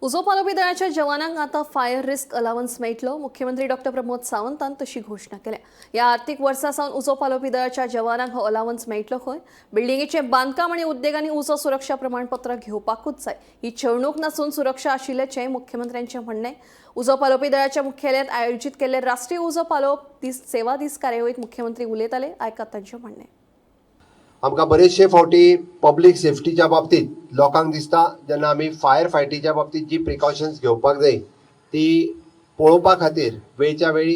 उजोपालोपी दळाच्या जवानांक आता fire risk allowance मेळटलो। मुख्यमंत्री डॉक्टर प्रमोद सावंतान तशी घोषणा केल्या। या आर्थीक वर्सा सावन उजोपालोपी दळाच्या जवानांक हो अलावन्स मेळटलो खंय बिल्डिंगेचे बांदकाम आनी उद्देगांनी उजो सुरक्षा प्रमाणपत्र घेवपाकूच जाय। ही छळणूक नसून सुरक्षा आशिल्ल्याचें मुख्यमंत्र्यांचें म्हणणें। उजोपालोपी दळाच्या मुख्यालयात आयोजीत केल्ले राष्ट्रीय उजो पालोवप सेवा दीस कार्यावळीत मुख्यमंत्री उलयताले। आयकात तांचें म्हणणें। आमकां बरेचशे फावटी पब्लीक सेफ्टीच्या बाबतींत लोकांक दिसता जेन्ना आमी फायर फायटीच्या बाबतींत जी प्रिकॉशन्स घेवपाक जाय ती पळोवपा खातीर वेळच्या वेळी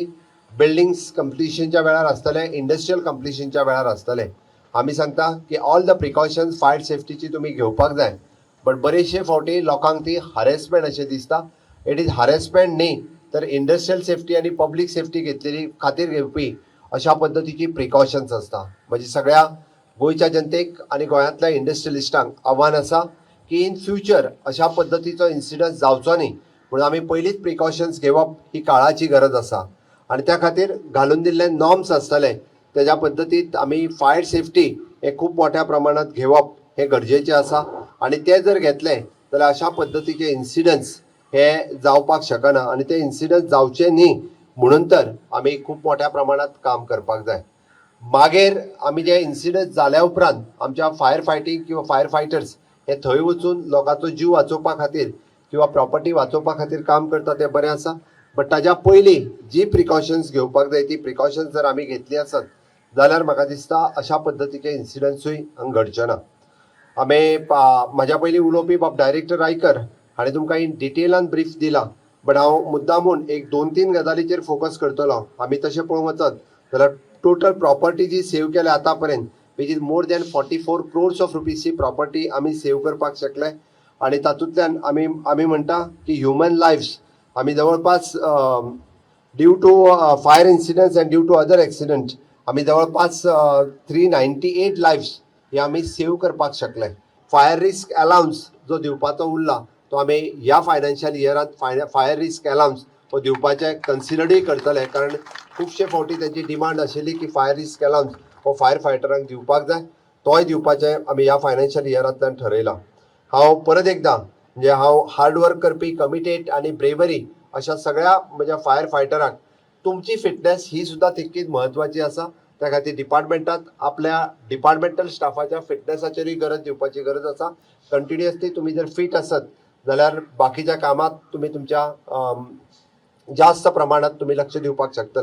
बिल्डिंग्स कंप्लिशनच्या वेळार आसतले, इंडस्ट्रियल कंप्लिशनच्या वेळार आसतले। आमी सांगता की ऑल द प्रिकॉशन्स फायर सेफ्टीची तुमी घेवपाक जाय, बट बरेचशे फावटी लोकांक ती हरेसमेंट अशें दिसता। इट इज हरेसमेंट न्ही तर इंडस्ट्रियल सेफ्टी आनी पब्लीक सेफ्टी घेतलेली खातीर घेवपी अशा पद्दतीची प्रिकॉशन्स आसता। म्हणजे सगळ्या गोयच्या जनतेक आनी गोंयांतल्या इंडस्ट्रियलिस्टांक आव्हान आसा की इन फ्युचर अशा पद्दतीचो इन्सिडंट जावचो न्ही म्हणून आमी पयलींच प्रिकॉशन्स घेवप ही काळाची गरज आसा। आनी त्या खातीर घालून दिल्ले नॉर्म्स आसतले तेज्या पद्दतींत आमी फायर सेफ्टी हे खूब मोठ्या प्रमाणांत घेवप हे गरजेचें आसा। आनी ते जर घेतले जाल्यार अशा पद्दतीचे इन्सिडंट्स हे जावपाक शकना आनी ते इन्सिडंट जावचे न्ही म्हणून तर आमी खूब मोठ्या प्रमाणांत काम करपाक जाय। मागीर आमी जे इन्सिडंट जाल्या उपरांत आमच्या फायर फायटींग किंवा फायर फायटर्स हे थंय वचून लोकांचो जीव वाचोवपा खातीर किंवा प्रॉपर्टी वाचोवपा खातीर काम करता तें बरें आसा। बट ताज्या पयलीं जी प्रिकॉशन्स घेवपाक जाय ती प्रिकॉशन्स जर आमी घेतली आसत जाल्यार म्हाका दिसता अशा पद्दतीचे इन्सिडंट्सूय हांगा घडचे ना। आमी म्हाज्या पयलीं उलोवपी बाब डायरेक्टर रायकर हाणें तुमकां इन डिटेलान ब्रीफ दिला, बट हांव मुद्दामून एक 2-3 गजालीचेर फोकस करतलो। आमी तशें पळोवंक वचत जाल्यार टोटल प्रॉपर्टी जी सेव केल्या आतां पर्यंत which is more than 44 crores of रुपीजची प्रॉपर्टी आमी सेव करपाक शकले। आनी तातूंतल्यान आमी म्हणटा की ह्युमन लायफ्स आमी जवळपास due to fire incidents and due to other accident आमी जवळपास 398 लायफ्स हे आमी सेव करपाक शकले। फायर रिस्क अलावन्स जो दिवपाचो उरला तो आमी ह्या फायनान्शियल इयरांत फायर रिस्क अलावन्स हो दिवपाचें कन्सिडरूय करतले, कारण खुबशे फावटी तांची डिमांड आशिल्ली की फायर रिस्क अलावन्स हो फायर फायटरांक दिवपाक जाय, तोय दिवपाचें आमी ह्या फायनान्शियल इयरांतल्यान ठरयलां। हांव परत एकदां म्हणजे हांव हार्डवर्क करपी कमिटेड आनी ब्रेवरी अशा सगळ्या म्हज्या फायर फायटरांक तुमची फिटनेस ही सुद्दां तितकीच म्हत्वाची आसा। त्या खातीर डिपार्टमेंटांत आपल्या डिपार्टमेंटल स्टाफाच्या फिटनेसाचेरूय दिवपाची गरज आसा। कंटिन्युअसली तुमी जर फीट आसत जाल्यार बाकीच्या कामात तुमी तुमच्या जास्त प्रमाणात तुमी लक्ष दिवपाक शकतले।